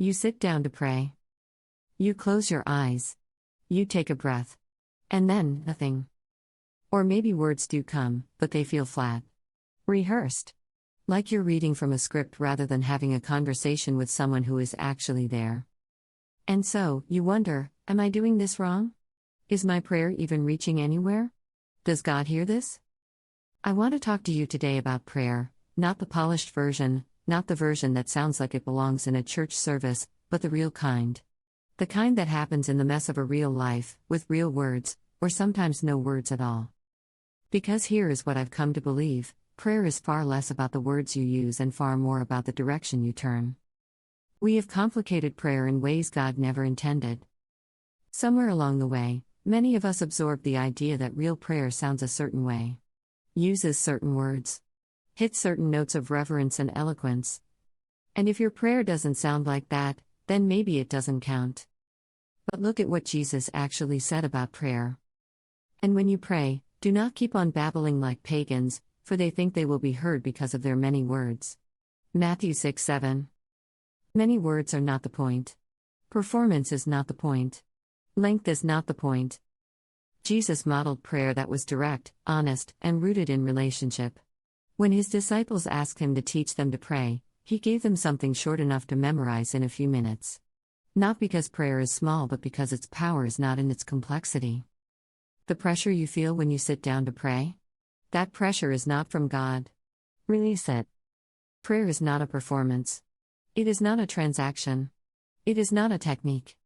You sit down to pray. You close your eyes. You take a breath. And then, nothing. Or maybe words do come, but they feel flat. Rehearsed. Like you're reading from a script rather than having a conversation with someone who is actually there. And so, you wonder, am I doing this wrong? Is my prayer even reaching anywhere? Does God hear this? I want to talk to you today about prayer, not the polished version, not the version that sounds like it belongs in a church service, but the real kind. The kind that happens in the mess of a real life, with real words, or sometimes no words at all. Because here is what I've come to believe, prayer is far less about the words you use and far more about the direction you turn. We have complicated prayer in ways God never intended. Somewhere along the way, many of us absorbed the idea that real prayer sounds a certain way. Uses certain words. Hits certain notes of reverence and eloquence. And if your prayer doesn't sound like that, then maybe it doesn't count. But look at what Jesus actually said about prayer. And when you pray, do not keep on babbling like pagans, for they think they will be heard because of their many words. Matthew 6:7. Many words are not the point. Performance is not the point. Length is not the point. Jesus modeled prayer that was direct, honest, and rooted in relationship. When his disciples asked him to teach them to pray, he gave them something short enough to memorize in a few minutes. Not because prayer is small, but because its power is not in its complexity. The pressure you feel when you sit down to pray? That pressure is not from God. Release it. Prayer is not a performance. It is not a transaction. It is not a technique.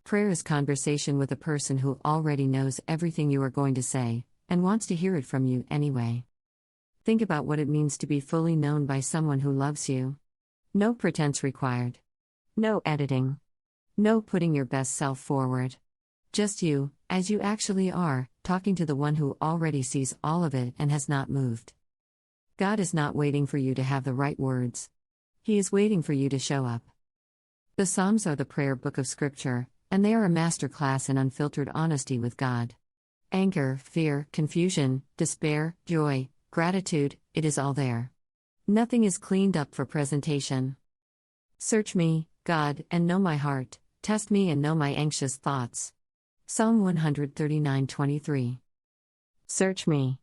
Prayer is conversation with a person who already knows everything you are going to say, and wants to hear it from you anyway. Think about what it means to be fully known by someone who loves you. No pretense required. No editing. No putting your best self forward. Just you, as you actually are, talking to the one who already sees all of it and has not moved. God is not waiting for you to have the right words. He is waiting for you to show up. The Psalms are the prayer book of Scripture, and they are a master class in unfiltered honesty with God. Anger, fear, confusion, despair, joy, gratitude, it is all there. Nothing is cleaned up for presentation. Search me, God, and know my heart. Test me and know my anxious thoughts. Psalm 139:23. Search me.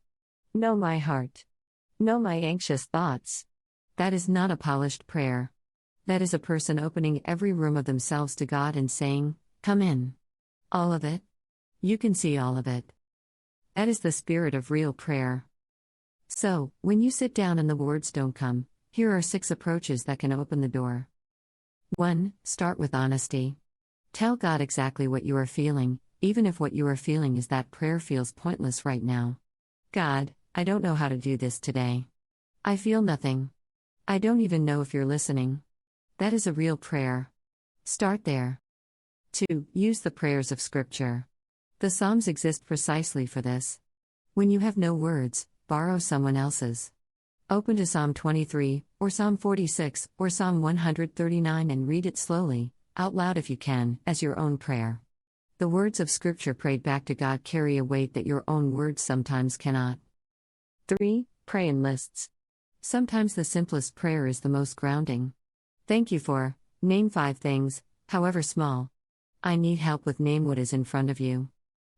Know my heart. Know my anxious thoughts. That is not a polished prayer. That is a person opening every room of themselves to God and saying, "Come in." All of it. You can see all of it. That is the spirit of real prayer. So, when you sit down and the words don't come, here are 6 approaches that can open the door. 1. Start with honesty. Tell God exactly what you are feeling, even if what you are feeling is that prayer feels pointless right now. God, I don't know how to do this today. I feel nothing. I don't even know if you're listening. That is a real prayer. Start there. 2. Use the prayers of Scripture. The Psalms exist precisely for this. When you have no words, borrow someone else's. Open to Psalm 23, or Psalm 46, or Psalm 139 and read it slowly, out loud if you can, as your own prayer. The words of Scripture prayed back to God carry a weight that your own words sometimes cannot. 3. Pray in lists. Sometimes the simplest prayer is the most grounding. Thank you for, name 5 things, however small. I need help with name what is in front of you.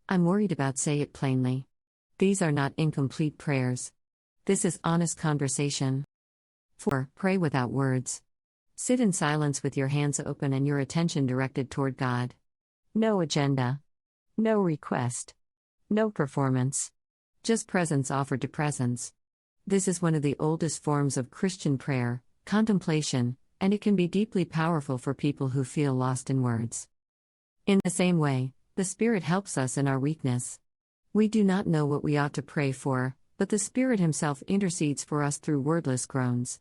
I'm worried about say it plainly. These are not incomplete prayers. This is honest conversation. 4. Pray without words. Sit in silence with your hands open and your attention directed toward God. No agenda. No request. No performance. Just presence offered to presence. This is one of the oldest forms of Christian prayer, contemplation, and it can be deeply powerful for people who feel lost in words. In the same way, the Spirit helps us in our weakness. We do not know what we ought to pray for, but the Spirit Himself intercedes for us through wordless groans.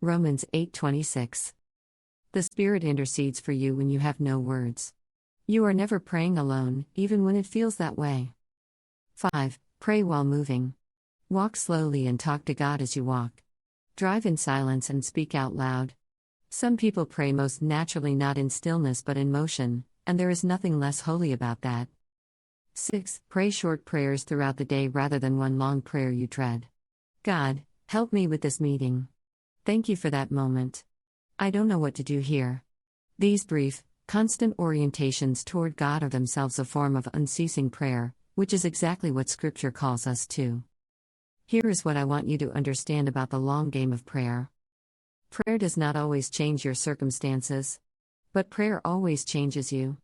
Romans 8:26. The Spirit intercedes for you when you have no words. You are never praying alone, even when it feels that way. 5. Pray while moving. Walk slowly and talk to God as you walk. Drive in silence and speak out loud. Some people pray most naturally not in stillness but in motion, and there is nothing less holy about that. 6. Pray short prayers throughout the day rather than one long prayer you dread. God, help me with this meeting. Thank you for that moment. I don't know what to do here. These brief, constant orientations toward God are themselves a form of unceasing prayer, which is exactly what Scripture calls us to. Here is what I want you to understand about the long game of prayer. Prayer does not always change your circumstances, but prayer always changes you.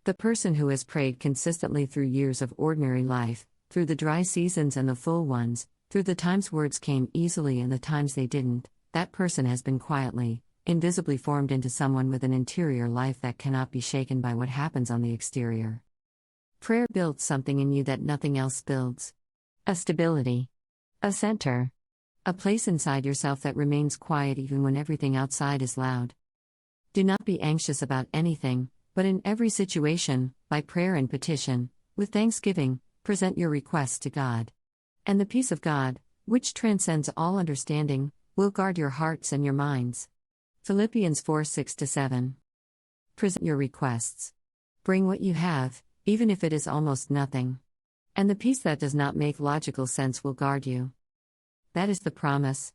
The person who has prayed consistently through years of ordinary life, through the dry seasons and the full ones, through the times words came easily and the times they didn't, that person has been quietly, invisibly formed into someone with an interior life that cannot be shaken by what happens on the exterior. Prayer builds something in you that nothing else builds. A stability. A center. A place inside yourself that remains quiet even when everything outside is loud. Do not be anxious about anything, but in every situation, by prayer and petition, with thanksgiving, present your requests to God. And the peace of God, which transcends all understanding, will guard your hearts and your minds. Philippians 4:6-7. Present your requests. Bring what you have, even if it is almost nothing. And the peace that does not make logical sense will guard you. That is the promise.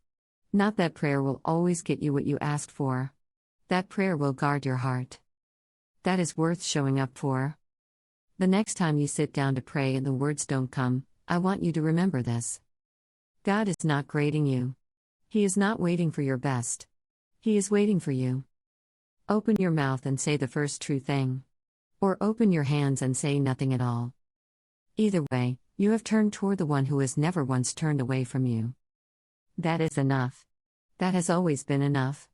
Not that prayer will always get you what you asked for. That prayer will guard your heart. That is worth showing up for. The next time you sit down to pray and the words don't come, I want you to remember this. God is not grading you. He is not waiting for your best. He is waiting for you. Open your mouth and say the first true thing. Or open your hands and say nothing at all. Either way, you have turned toward the one who has never once turned away from you. That is enough. That has always been enough.